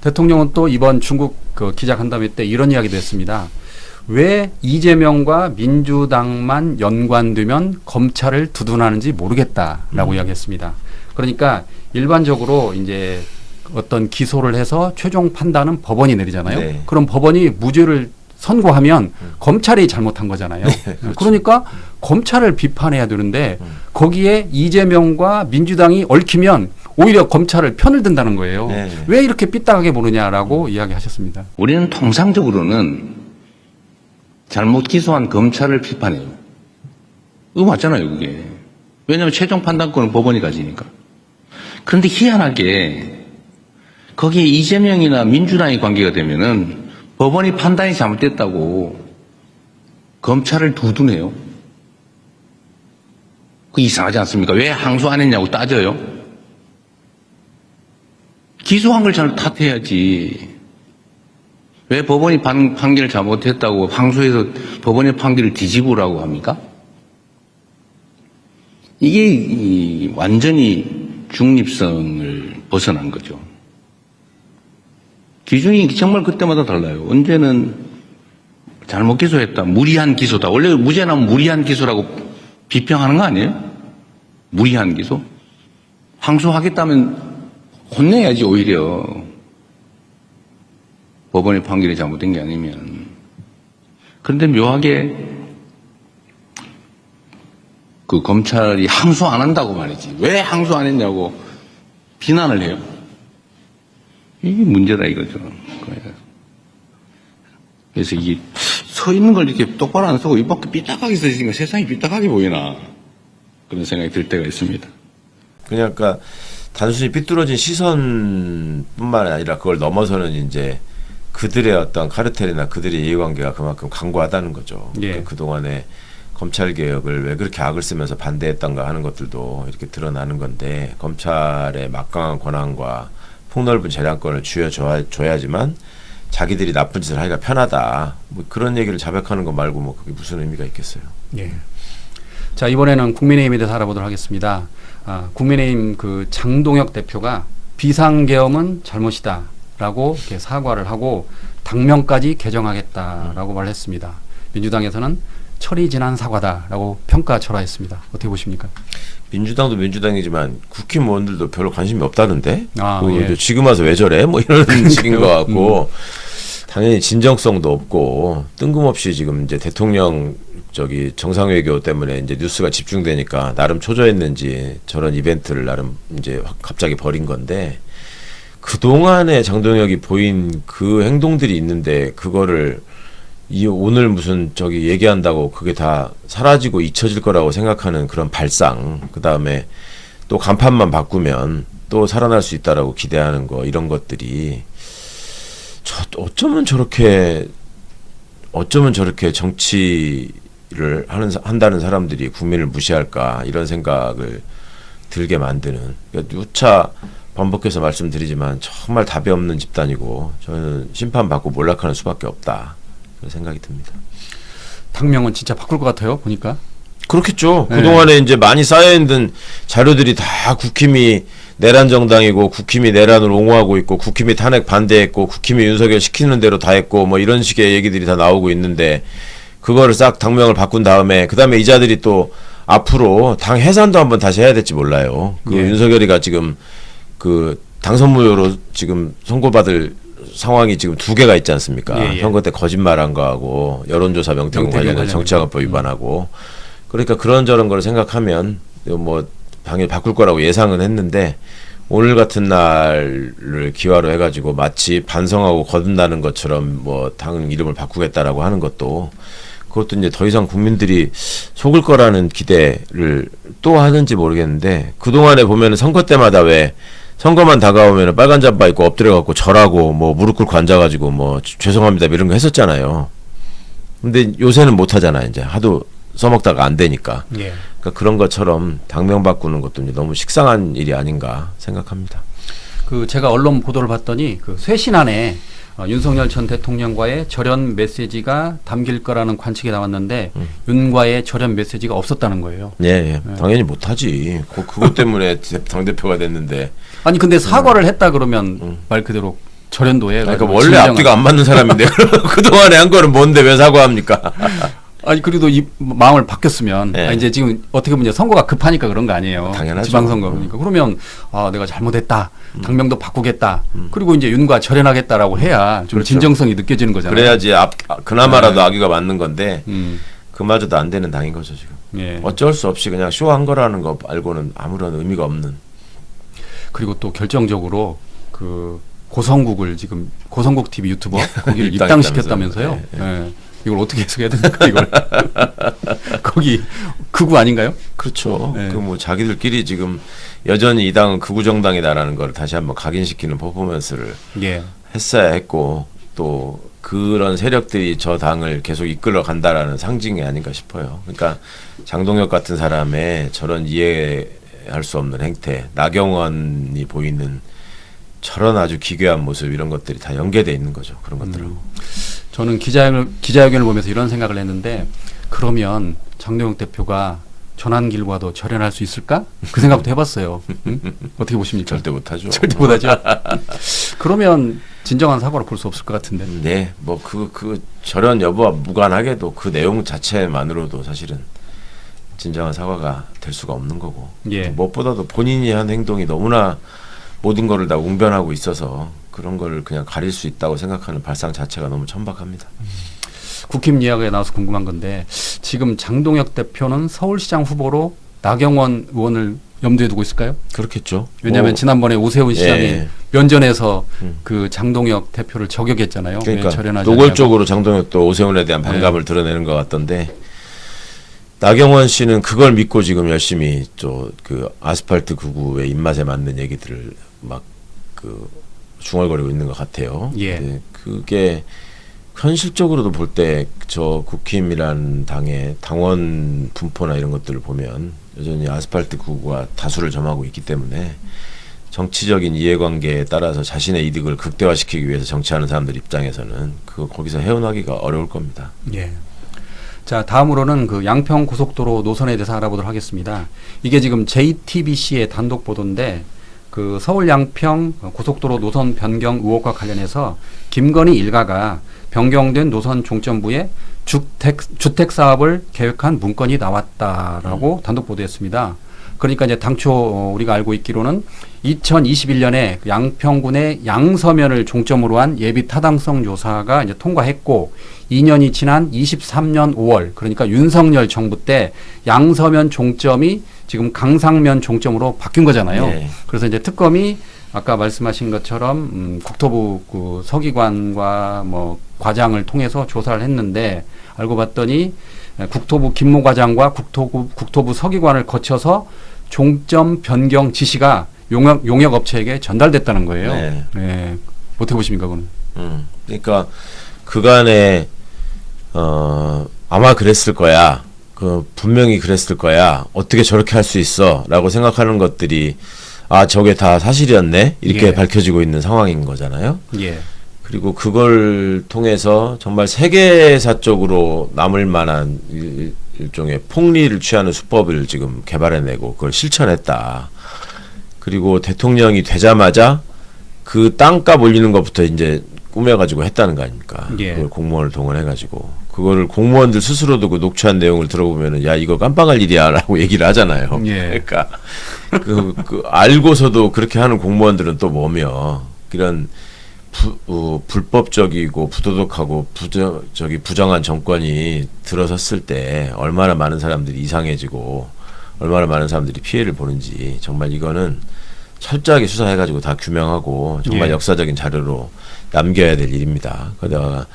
대통령은 또 이번 중국 그 기자간담회 때 이런 이야기도 했습니다. 왜 이재명과 민주당만 연관되면 검찰을 두둔하는지 모르겠다라고 이야기했습니다. 그러니까 일반적으로 이제 어떤 기소를 해서 최종 판단은 법원이 내리잖아요. 그럼 법원이 무죄를 선고하면 검찰이 잘못한 거잖아요. 그렇죠. 그러니까 검찰을 비판해야 되는데 거기에 이재명과 민주당이 얽히면 오히려 검찰을 편을 든다는 거예요. 왜 이렇게 삐딱하게 보느냐라고 이야기하셨습니다.
우리는 통상적으로는 잘못 기소한 검찰을 비판해요. 이거 맞잖아요, 그게. 왜냐하면 최종 판단권은 법원이 가지니까. 그런데 희한하게 거기에 이재명이나 민주당이 관계가 되면은 법원이 판단이 잘못됐다고 검찰을 두둔해요. 그 이상하지 않습니까? 왜 항소 안 했냐고 따져요. 기소한 걸 잘 탓해야지. 왜 법원이 판결을 잘못했다고 항소해서 법원의 판결을 뒤집으라고 합니까? 이게 완전히 중립성을 벗어난 거죠. 기준이 정말 그때마다 달라요. 언제는 잘못 기소했다, 무리한 기소다. 원래 무죄 나면 무리한 기소라고 비평하는 거 아니에요? 무리한 기소? 항소하겠다면 혼내야지 오히려. 법원의 판결이 잘못된 게 아니면. 그런데 묘하게 그 검찰이 항소 안 한다고 말이지. 왜 항소 안 했냐고 비난을 해요. 이게 문제다 이거죠. 그래서 이게 서 있는 걸 이렇게 똑바로 안 서고 이밖에 삐딱하게 서 있으니까 세상이 삐딱하게 보이나 그런 생각이 들 때가 있습니다.
그러니까 단순히 삐뚤어진 시선뿐만 아니라 그걸 넘어서는 이제 그들의 어떤 카르텔이나 그들의 이해관계가 그만큼 강고하다는 거죠.
예.
그러니까 그동안에 검찰 개혁을 왜 그렇게 악을 쓰면서 반대했던가 하는 것들도 이렇게 드러나는 건데, 검찰의 막강한 권한과 폭넓은 재량권을 쥐어줘야지만 자기들이 나쁜 짓을 하기가 편하다. 뭐 그런 얘기를 자백하는 것 말고 뭐 그게 무슨 의미가 있겠어요.
예. 자, 이번에는 국민의힘에 대해서 알아보도록 하겠습니다. 국민의힘 그 장동혁 대표가 비상계엄은 잘못이다라고 이렇게 사과를 하고 당명까지 개정하겠다라고 말했습니다. 민주당에서는 철이 지난 사과다라고 평가철하했습니다. 어떻게 보십니까?
민주당도 민주당이지만 국힘의원들도 별로 관심이 없다는데.
예.
지금 와서 왜 저래? 뭐 이런 식인 것 같고 당연히 진정성도 없고 뜬금없이 지금 이제 대통령 정상외교 때문에 이제 뉴스가 집중되니까 나름 초조했는지 저런 이벤트를 나름 이제 갑자기 벌인 건데, 그동안에 장동혁이 보인 그 행동들이 있는데 그거를 오늘 무슨 얘기한다고 그게 다 사라지고 잊혀질 거라고 생각하는 그런 발상, 그 다음에 또 간판만 바꾸면 또 살아날 수 있다라고 기대하는 거, 이런 것들이 어쩌면 저렇게 정치를 한다는 사람들이 국민을 무시할까, 이런 생각을 들게 만드는, 그러니까 누차 반복해서 말씀드리지만 정말 답이 없는 집단이고 저는 심판받고 몰락하는 수밖에 없다, 그런 생각이 듭니다.
당명은 진짜 바꿀 것 같아요, 보니까.
그렇겠죠.
네.
그동안에 이제 많이 쌓여있는 자료들이 다 국힘이 내란 정당이고 국힘이 내란을 옹호하고 있고 국힘이 탄핵 반대했고 국힘이 윤석열 시키는 대로 다 했고 뭐 이런 식의 얘기들이 다 나오고 있는데, 그거를 싹 당명을 바꾼 다음에 그다음에 이자들이 또 앞으로 당 해산도 한번 다시 해야 될지 몰라요. 그
예.
윤석열이가 지금 그 당선 무효로 지금 선고받을 상황이 지금 2개가 있지 않습니까?
예, 예.
선거 때 거짓말한 거하고 여론조사 명태균 관련해 정치자금법 위반하고. 그러니까 그런저런 걸 생각하면 뭐 당연히 바꿀 거라고 예상은 했는데, 오늘 같은 날을 기화로 해가지고 마치 반성하고 거듭나는 것처럼 뭐 당 이름을 바꾸겠다라고 하는 것도, 그것도 이제 더 이상 국민들이 속을 거라는 기대를 또 하는지 모르겠는데, 그동안에 보면은 선거 때마다 왜 선거만 다가오면은 빨간 잠바 입고 엎드려갖고 절하고 뭐 무릎 꿇고 앉아가지고 뭐 죄송합니다 이런 거 했었잖아요. 근데 요새는 못 하잖아요. 이제 하도 써먹다가 안 되니까.
예.
그러니까 그런 것처럼 당명 바꾸는 것도 이제 너무 식상한 일이 아닌가 생각합니다.
그 제가 언론 보도를 봤더니 그 쇄신안에 윤석열 전 대통령과의 절연 메시지가 담길 거라는 관측이 나왔는데 윤과의 절연 메시지가 없었다는 거예요.
예. 당연히 못하지. 그것 때문에 당대표가 됐는데.
아니 근데 사과를 했다 그러면 말 그대로 절연도 해.
그러니까 원래 앞뒤가 안 맞는 사람인데 그동안에 한 거는 뭔데 왜 사과합니까?
아니 그래도 이 마음을 바뀌었으면
네.
이제 지금 어떻게 보면 이제 선거가 급하니까 그런 거 아니에요.
당연하죠.
지방선거니까. 그러면 내가 잘못했다. 당명도 바꾸겠다. 그리고 이제 윤과 절연하겠다라고 해야 좀
그렇죠.
진정성이 느껴지는 거잖아요.
그래야지 그나마라도 악의가 맞는 건데 그마저도 안 되는 당인 거죠 지금.
예.
어쩔 수 없이 그냥 쇼한 거라는 거 알고는 아무런 의미가 없는.
그리고 또 결정적으로 그 고성국을 지금 고성국 TV 유튜버 거기를
입당했다면서요.
입당시켰다면서요.
네.
예. 이걸 어떻게 해석해야 됩니까 이걸? 거기 그 극우 아닌가요?
그렇죠.
네.
그 뭐 자기들끼리 지금 여전히 이 당은 극우 정당이다라는 걸 다시 한번 각인시키는 퍼포먼스를
예.
했어야 했고 또 그런 세력들이 저 당을 계속 이끌어 간다라는 상징이 아닌가 싶어요. 그러니까 장동혁 같은 사람의 저런 이해할 수 없는 행태, 나경원이 보이는 저런 아주 기괴한 모습 이런 것들이 다 연계돼 있는 거죠. 그런 것들하고.
저는 기자회견을 보면서 이런 생각을 했는데 그러면 장동혁 대표가 전환길과도 절연할 수 있을까? 그 생각도 해봤어요. 응? 어떻게 보십니까?
절대 못하죠.
절대 못하죠. 그러면 진정한 사과로 볼 수 없을 것 같은데.
네, 뭐 그 절연 여부와 무관하게도 그 내용 자체만으로도 사실은 진정한 사과가 될 수가 없는 거고.
예.
무엇보다도 본인이 한 행동이 너무나 모든 거를 다 웅변하고 있어서 그런 걸 그냥 가릴 수 있다고 생각하는 발상 자체가 너무 천박합니다.
국힘 이야기에 나와서 궁금한 건데 지금 장동혁 대표는 서울시장 후보로 나경원 의원을 염두에 두고 있을까요?
그렇겠죠.
왜냐하면 지난번에 오세훈 시장이
예.
면전에서 그 장동혁 대표를 저격했잖아요.
그러니까
왜 절연하지
노골적으로 장동혁도 오세훈에 대한 반감을 드러내는 것 같던데 나경원 씨는 그걸 믿고 지금 열심히 그 아스팔트 극우의 입맛에 맞는 얘기들을 막 그 중얼거리고 있는 것 같아요.
예.
근데 그게 현실적으로도 볼 때 저 국힘이라는 당의 당원 분포나 이런 것들을 보면 여전히 아스팔트 극우가 다수를 점하고 있기 때문에 정치적인 이해관계에 따라서 자신의 이득을 극대화시키기 위해서 정치하는 사람들 입장에서는 거기서 헤어나기가 어려울 겁니다.
예. 자, 다음으로는 그 양평 고속도로 노선에 대해서 알아보도록 하겠습니다. 이게 지금 JTBC의 단독 보도인데 그 서울 양평 고속도로 노선 변경 의혹과 관련해서 김건희 일가가 변경된 노선 종점부에 주택 사업을 계획한 문건이 나왔다라고 단독 보도했습니다. 그러니까 이제 당초 우리가 알고 있기로는 2021년에 양평군의 양서면을 종점으로 한 예비 타당성 조사가 이제 통과했고 2년이 지난 23년 5월 그러니까 윤석열 정부 때 양서면 종점이 지금 강상면 종점으로 바뀐 거잖아요.
네.
그래서 이제 특검이 아까 말씀하신 것처럼 국토부 그 서기관과 뭐 과장을 통해서 조사를 했는데 알고 봤더니 국토부 김모 과장과 국토부 서기관을 거쳐서 종점 변경 지시가 용역 업체에게 전달됐다는 거예요.
네.
네. 어떻게 보십니까, 그건?
그러니까 그간에 아마 그랬을 거야. 분명히 그랬을 거야. 어떻게 저렇게 할 수 있어?라고 생각하는 것들이 저게 다 사실이었네. 이렇게
예.
밝혀지고 있는 상황인 거잖아요.
예.
그리고 그걸 통해서 정말 세계사적으로 남을 만한 일종의 폭리를 취하는 수법을 지금 개발해내고 그걸 실천했다. 그리고 대통령이 되자마자 그 땅값 올리는 것부터 이제 꾸며가지고 했다는 거 아닙니까?
예.
그걸 공무원을 동원해가지고 그거를 공무원들 스스로도 그 녹취한 내용을 들어보면은 야 이거 깜빵할 일이야라고 얘기를 하잖아요.
예.
그러니까 그 알고서도 그렇게 하는 공무원들은 또 뭐며 이런 불법적이고 부도덕하고 부정한 정권이 들어섰을 때 얼마나 많은 사람들이 이상해지고 얼마나 많은 사람들이 피해를 보는지 정말 이거는 철저하게 수사해가지고 다 규명하고 정말
예.
역사적인 자료로 남겨야 될 일입니다. 그러다가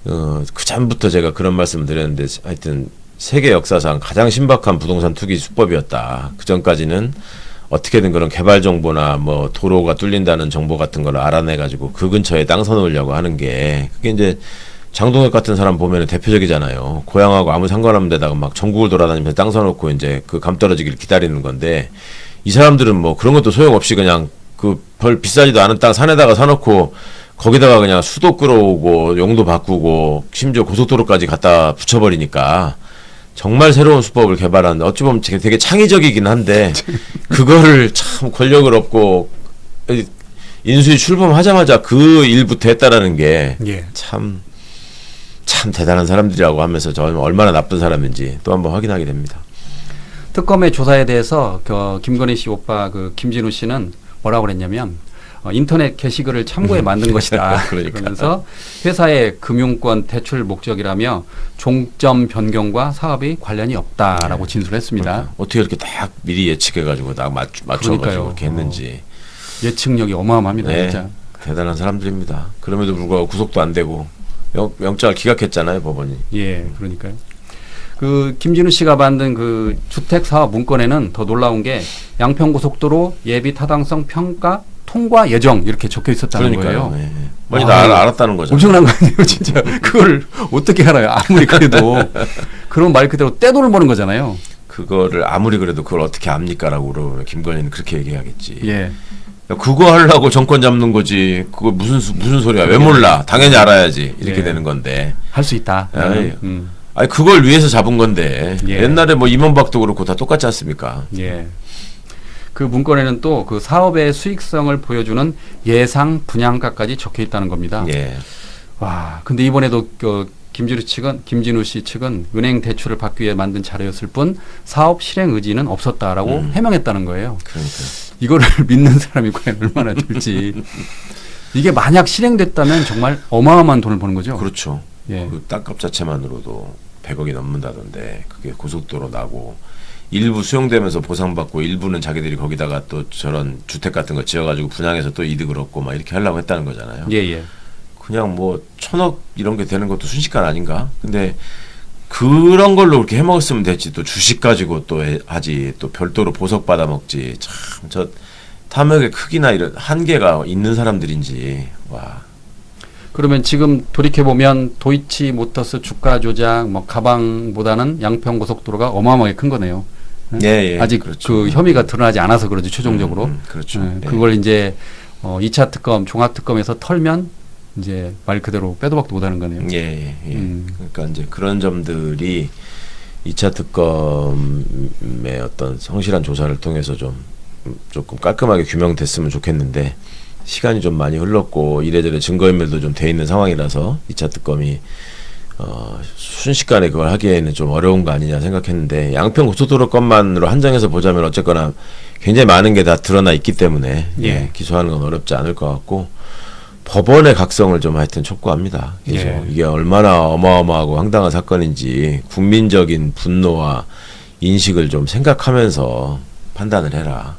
그 전부터 제가 그런 말씀을 드렸는데 하여튼 세계 역사상 가장 신박한 부동산 투기 수법이었다. 그 전까지는 어떻게든 그런 개발 정보나 뭐 도로가 뚫린다는 정보 같은 걸 알아내가지고 그 근처에 땅 사놓으려고 하는 게 그게 이제 장동혁 같은 사람 보면은 대표적이잖아요. 고향하고 아무 상관없는 데다가 막 전국을 돌아다니면서 땅 사놓고 이제 그 감 떨어지기를 기다리는 건데 이 사람들은 뭐 그런 것도 소용없이 그냥 그 별 비싸지도 않은 땅 산에다가 사놓고 거기다가 그냥 수도 끌어오고 용도 바꾸고 심지어 고속도로까지 갖다 붙여버리니까 정말 새로운 수법을 개발한 어찌 보면 되게 창의적이긴 한데 그거를 참 권력을 얻고 인수위 출범하자마자 그 일부터 했다라는 게 참 대단한 사람들이라고 하면서 저는 얼마나 나쁜 사람인지 또 한번 확인하게 됩니다.
특검의 조사에 대해서 김건희 씨 오빠 김진우 씨는 뭐라고 그랬냐면 인터넷 게시글을 참고해 만든 것이다.
그러니까.
그러면서 회사의 금융권 대출 목적이라며 종점 변경과 사업이 관련이 없다라고 진술했습니다.
그러니까. 어떻게 이렇게 딱 미리 예측해가지고 딱 맞춰가지고 그렇게 했는지.
예측력이 어마어마합니다.
네,
진짜.
대단한 사람들입니다. 그럼에도 불구하고 구속도 안 되고 영장을 기각했잖아요, 법원이.
예, 그러니까요. 그 김진우 씨가 만든 그 주택 사업 문건에는 더 놀라운 게 양평고속도로 예비 타당성 평가 통과 예정 이렇게 적혀 있었다는 거예요.
예. 많이 다 알았다는 거죠.
엄청난 거 아니에요, 진짜. 그걸 어떻게 알아요? 아무리 그래도 그런 말 그대로 떼돈을 버는 거잖아요.
그거를 아무리 그래도 그걸 어떻게 압니까라고 그러면 김건희는 그렇게 얘기하겠지.
예.
야, 그거 하려고 정권 잡는 거지. 그거 무슨 소리야? 왜 몰라? 당연히 알아야지. 이렇게
예.
되는 건데.
할 수 있다.
아니 그걸 위해서 잡은 건데.
예.
옛날에 뭐 임원박도 그렇고 다 똑같지 않습니까?
예. 그 문건에는 또 그 사업의 수익성을 보여주는 예상 분양가까지 적혀 있다는 겁니다.
예.
와, 근데 이번에도 그 김진우 씨 측은 은행 대출을 받기 위해 만든 자료였을 뿐 사업 실행 의지는 없었다라고 해명했다는 거예요.
그러니까.
이거를 믿는 사람이 과연 얼마나 될지. 이게 만약 실행됐다면 정말 어마어마한 돈을 버는 거죠.
그렇죠.
예.
그 땅값 자체만으로도 100억이 넘는다던데 그게 고속도로 나고 일부 수용되면서 보상받고 일부는 자기들이 거기다가 또 저런 주택 같은 거 지어가지고 분양해서 또 이득을 얻고 막 이렇게 하려고 했다는 거잖아요.
예, 예.
그냥 뭐 1000억 이런 게 되는 것도 순식간 아닌가? 근데 그런 걸로 그렇게 해먹었으면 됐지. 또 주식 가지고 또 하지. 또 별도로 보석 받아 먹지. 참 저 탐욕의 크기나 이런 한계가 있는 사람들인지. 와.
그러면 지금 돌이켜보면 도이치모터스 주가 조작, 뭐 가방보다는 양평고속도로가 어마어마하게 큰 거네요.
예, 예.
아직
그렇죠.
그 혐의가 드러나지 않아서 그러지 최종적으로.
그렇죠. 예.
그걸 이제 2차 특검, 종합특검에서 털면 이제 말 그대로 빼도 박도 못하는 거네요.
예, 예. 그러니까 이제 그런 점들이 2차 특검의 어떤 성실한 조사를 통해서 조금 깔끔하게 규명됐으면 좋겠는데 시간이 좀 많이 흘렀고 이래저래 증거인멸도 좀 돼 있는 상황이라서 2차 특검이 순식간에 그걸 하기에는 좀 어려운 거 아니냐 생각했는데 양평 고속도로 것만으로 한정해서 보자면 어쨌거나 굉장히 많은 게 다 드러나 있기 때문에
예.
기소하는 건 어렵지 않을 것 같고 법원의 각성을 좀 하여튼 촉구합니다. 계속
예.
이게 얼마나 어마어마하고 황당한 사건인지 국민적인 분노와 인식을 좀 생각하면서 판단을 해라.